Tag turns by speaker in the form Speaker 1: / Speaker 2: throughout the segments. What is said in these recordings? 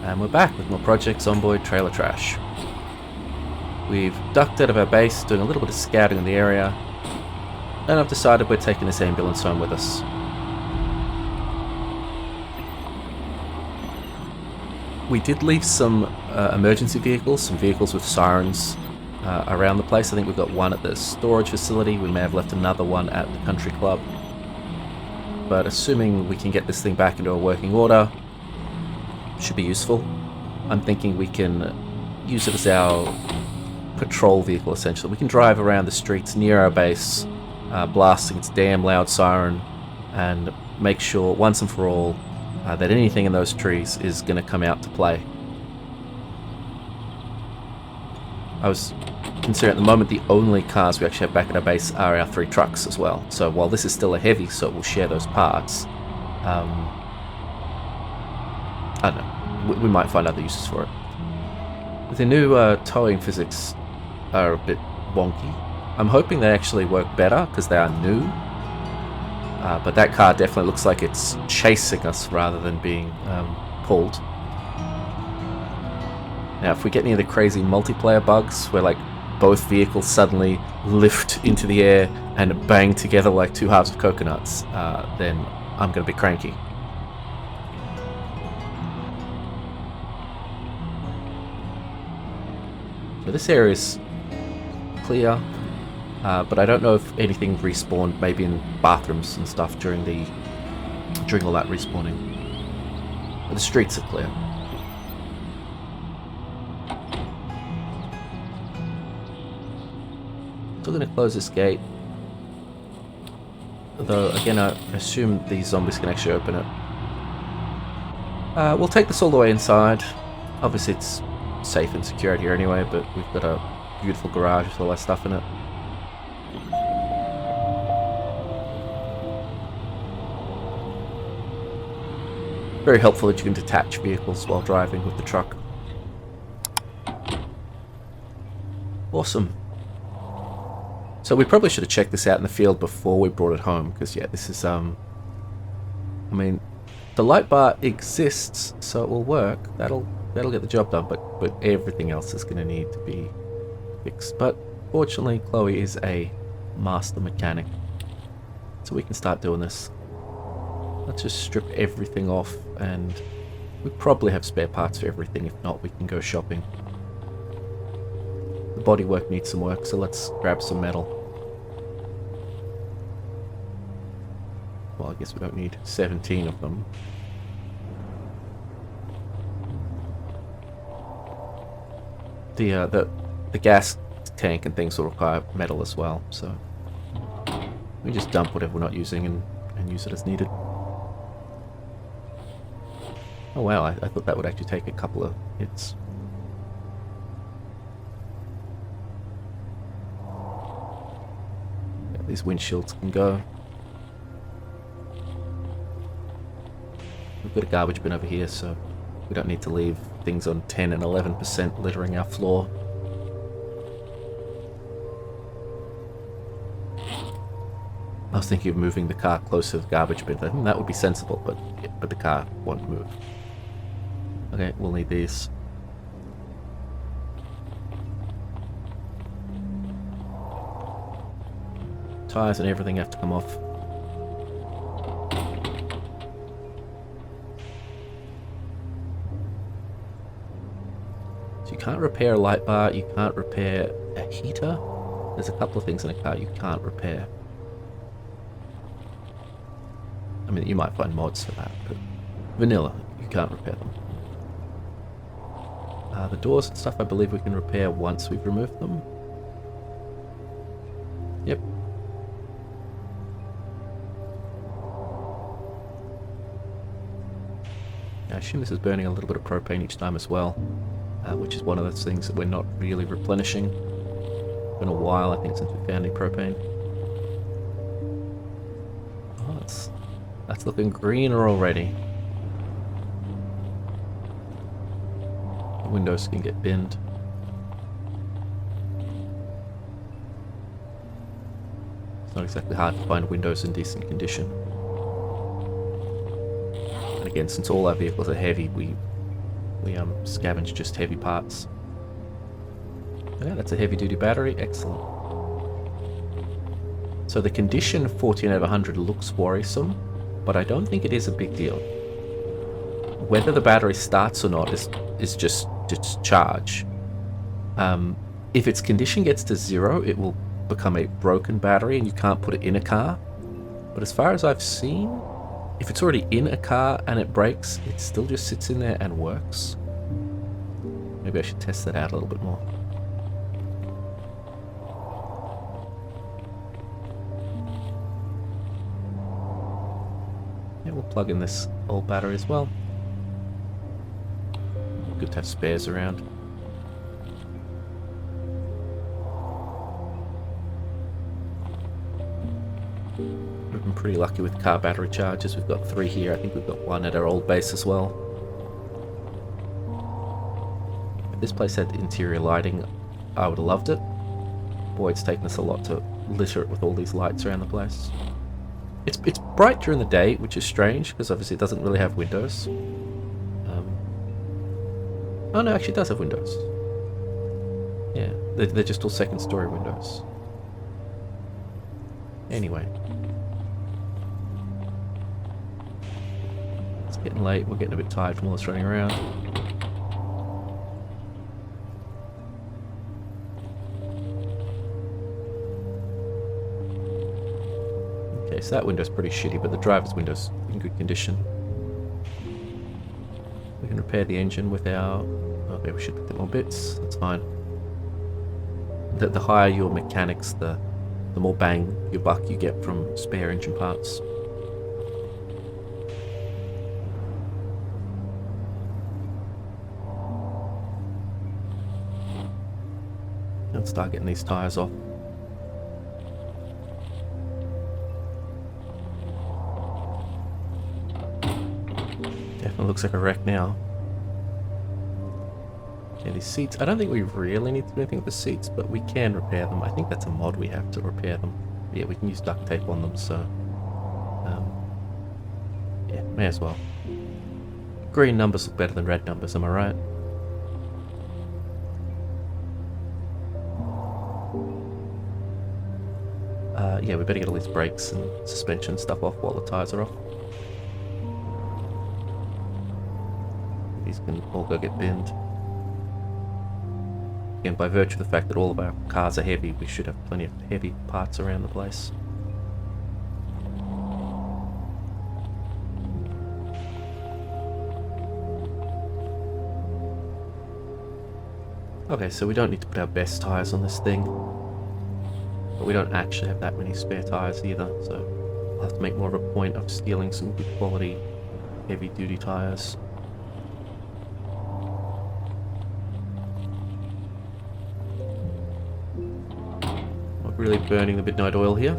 Speaker 1: And we're back with more Project Zomboid Trailer Trash. We've ducked out of our base, doing a little bit of scouting in the area, and I've decided we're taking this ambulance home with us. We did leave some emergency vehicles, some vehicles with sirens around the place. I think we've got one at the storage facility. We may have left another one at the country club. But assuming we can get this thing back into a working order, should be useful. I'm thinking we can use it as our patrol vehicle, essentially. We can drive around the streets near our base, blasting its damn loud siren, and make sure, once and for all, that anything in those trees is going to come out to play. I was considering at the moment the only cars we actually have back at our base are our 3 trucks as well. So while this is still a heavy, so we'll share those parts, I don't know, we might find other uses for it. The new towing physics are a bit wonky. I'm hoping they actually work better because they are new. But that car definitely looks like it's chasing us rather than being pulled. Now, if we get any of the crazy multiplayer bugs where like both vehicles suddenly lift into the air and bang together like 2 halves of coconuts, then I'm going to be cranky. So this area is clear, but I don't know if anything respawned, maybe in bathrooms and stuff during all that respawning. But the streets are clear. Still going to close this gate, though again I assume these zombies can actually open it. We'll take this all the way inside. Obviously it's safe and secure out here anyway, but we've got a beautiful garage with all that stuff in it. Very helpful that you can detach vehicles while driving with the truck. Awesome. So we probably should have checked this out in the field before we brought it home, because yeah, this is I mean, the light bar exists, so it will work. That'll get the job done, but everything else is going to need to be fixed. But fortunately, Chloe is a master mechanic, so we can start doing this. Let's just strip everything off, and we probably have spare parts for everything. If not, we can go shopping. The bodywork needs some work, so let's grab some metal. Well, I guess we don't need 17 of them. The gas tank and things will require metal as well, so we just dump whatever we're not using and use it as needed. Oh wow, I thought that would actually take a couple of hits. Yeah, these windshields can go. We've got a garbage bin over here, so we don't need to leave things on 10 and 11% littering our floor. I was thinking of moving the car closer to the garbage bin. I think that would be sensible, but the car won't move. Okay, we'll need these. Tires and everything have to come off. So you can't repair a light bar, you can't repair a heater. There's a couple of things in a car you can't repair. I mean, you might find mods for that, but vanilla, you can't repair them. The doors and stuff I believe we can repair once we've removed them. Yep. I assume this is burning a little bit of propane each time as well, which is one of those things that we're not really replenishing. It's been a while, I think, since we found any propane. Oh, that's looking greener already. Windows can get binned. It's not exactly hard to find windows in decent condition. And again, since all our vehicles are heavy, we We scavenge just heavy parts. Yeah, that's a heavy duty battery, excellent. So the condition 14/100 looks worrisome, but I don't think it is a big deal. Whether the battery starts or not is just charge. If its condition gets to 0, it will become a broken battery and you can't put it in a car. But as far as I've seen, if it's already in a car and it breaks, it still just sits in there and works. Maybe I should test that out a little bit more. Yeah, we'll plug in this old battery as well. Good to have spares around. We've been pretty lucky with car battery chargers. We've got 3 here. I think we've got 1 at our old base as well. If this place had interior lighting, I would have loved it. Boy, it's taken us a lot to litter it with all these lights around the place. It's bright during the day, which is strange, because obviously it doesn't really have windows. Oh no, actually it does have windows. Yeah, they're just all second story windows. Anyway. It's getting late, we're getting a bit tired from all this running around. Okay, so that window's pretty shitty, but the driver's window's in good condition. We can repair the engine with our... Okay, we should put more bits, that's fine. The higher your mechanics, the more bang your buck you get from spare engine parts. Let's start getting these tyres off. Definitely looks like a wreck now. Okay, these seats, I don't think we really need to do anything with the seats, but we can repair them. I think that's a mod we have to repair them. Yeah, we can use duct tape on them, so... yeah, may as well. Green numbers look better than red numbers, am I right? Yeah, we better get all these brakes and suspension stuff off while the tyres are off. These can all go get binned. Again, by virtue of the fact that all of our cars are heavy, we should have plenty of heavy parts around the place. Okay, so we don't need to put our best tyres on this thing. But we don't actually have that many spare tyres either, so I'll have to make more of a point of stealing some good quality heavy duty tyres. Not really burning the midnight oil here.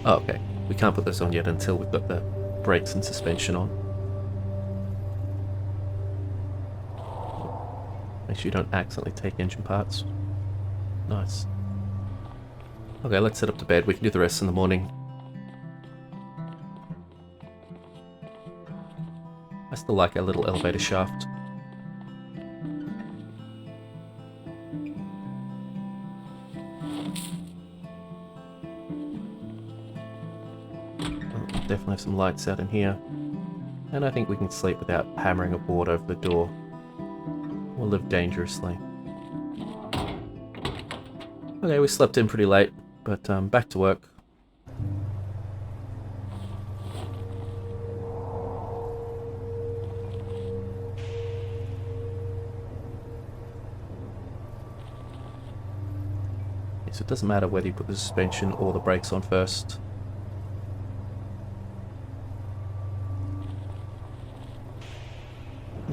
Speaker 1: Oh, okay, we can't put this on yet until we've got the brakes and suspension on. Make sure you don't accidentally take engine parts. Nice. Okay, let's set up to bed. We can do the rest in the morning. I still like our little elevator shaft. Oh, definitely have some lights out in here. And I think we can sleep without hammering a board over the door. We'll live dangerously. Okay, we slept in pretty late, but back to work. Okay, so it doesn't matter whether you put the suspension or the brakes on first.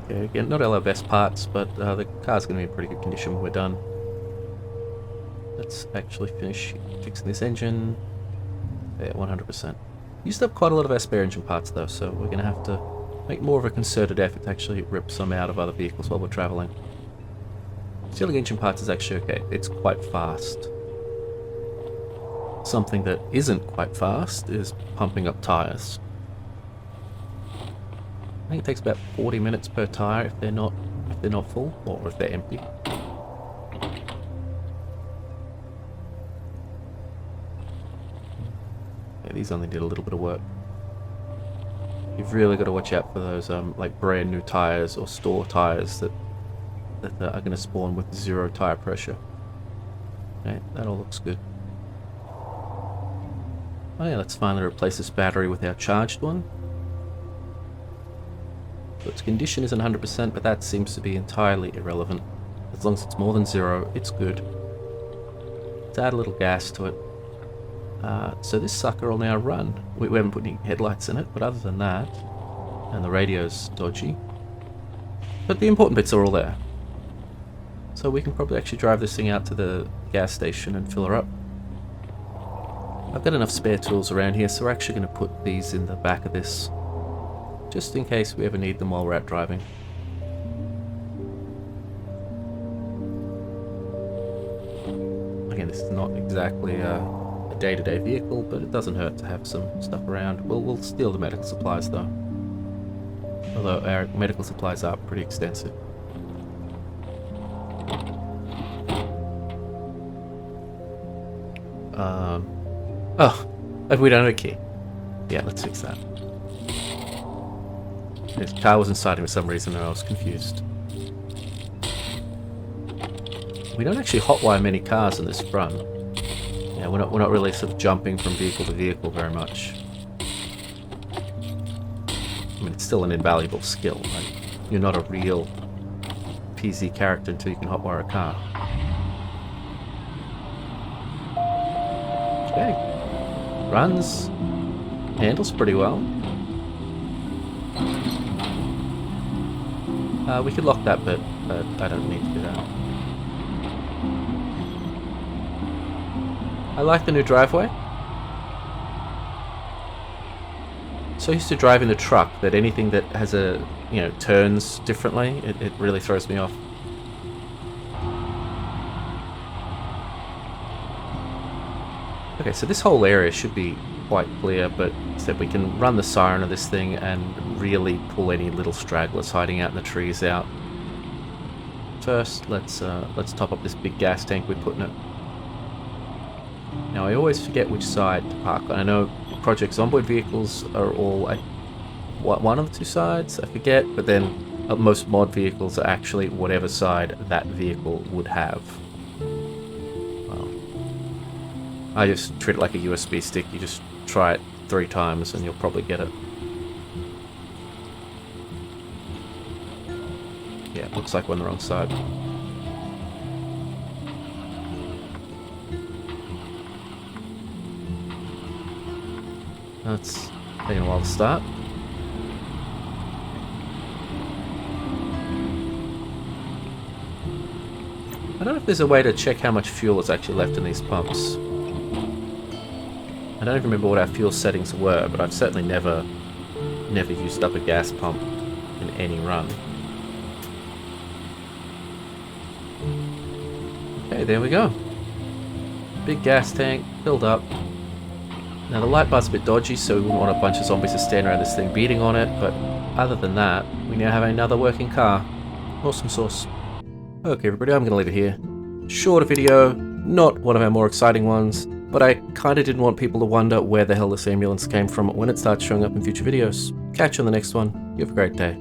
Speaker 1: Okay, again, not all our best parts, but the car's going to be in pretty good condition when we're done. Let's actually finish fixing this engine. Yeah, 100%. Used to have quite a lot of our spare engine parts though, so we're going to have to make more of a concerted effort to actually rip some out of other vehicles while we're traveling. Stealing engine parts is actually okay. It's quite fast. Something that isn't quite fast is pumping up tires. I think it takes about 40 minutes per tire if they're not full, or if they're empty. Yeah, these only did a little bit of work. You've really got to watch out for those like brand new tires or store tires that are going to spawn with 0 tire pressure. Okay, that all looks good. Oh yeah, let's finally replace this battery with our charged one. So its condition isn't 100%, but that seems to be entirely irrelevant. As long as it's more than 0, it's good. Let's add a little gas to it. So this sucker will now run. We haven't put any headlights in it, but other than that, and the radio's dodgy. But the important bits are all there. So we can probably actually drive this thing out to the gas station and fill her up. I've got enough spare tools around here, so we're actually going to put these in the back of this, just in case we ever need them while we're out driving. Again, this is not exactly a day-to-day vehicle, but it doesn't hurt to have some stuff around. We'll steal the medical supplies though, although our medical supplies are pretty extensive. Oh, we don't have a key. Yeah, let's fix that. His car was inside him for some reason and I was confused. We don't actually hotwire many cars in this front. Yeah, we're not really sort of jumping from vehicle to vehicle very much. I mean, it's still an invaluable skill. Like, you're not a real PZ character until you can hotwire a car. Okay. Runs. Handles pretty well. We could lock that bit, but I don't need to do that. I like the new driveway. So used to driving the truck that anything that has a, turns differently, it really throws me off. Okay, so this whole area should be quite clear, but except we can run the siren of this thing and really pull any little stragglers hiding out in the trees out. First, let's top up this big gas tank we put in it. Now I always forget which side to park on. I know Project Zomboid vehicles are all one of the 2 sides, I forget, but then most mod vehicles are actually whatever side that vehicle would have. Well, I just treat it like a USB stick. You just try it 3 times and you'll probably get it. Yeah, it looks like we're on the wrong side. That's taking a while to start. I don't know if there's a way to check how much fuel is actually left in these pumps. I don't even remember what our fuel settings were, but I've certainly never used up a gas pump in any run. Okay, there we go. Big gas tank, filled up. Now the light bar's a bit dodgy, so we wouldn't want a bunch of zombies to stand around this thing beating on it, but other than that, we now have another working car. Awesome sauce. Okay everybody, I'm going to leave it here. Shorter video, not one of our more exciting ones, but I kind of didn't want people to wonder where the hell this ambulance came from when it starts showing up in future videos. Catch you on the next one. You have a great day.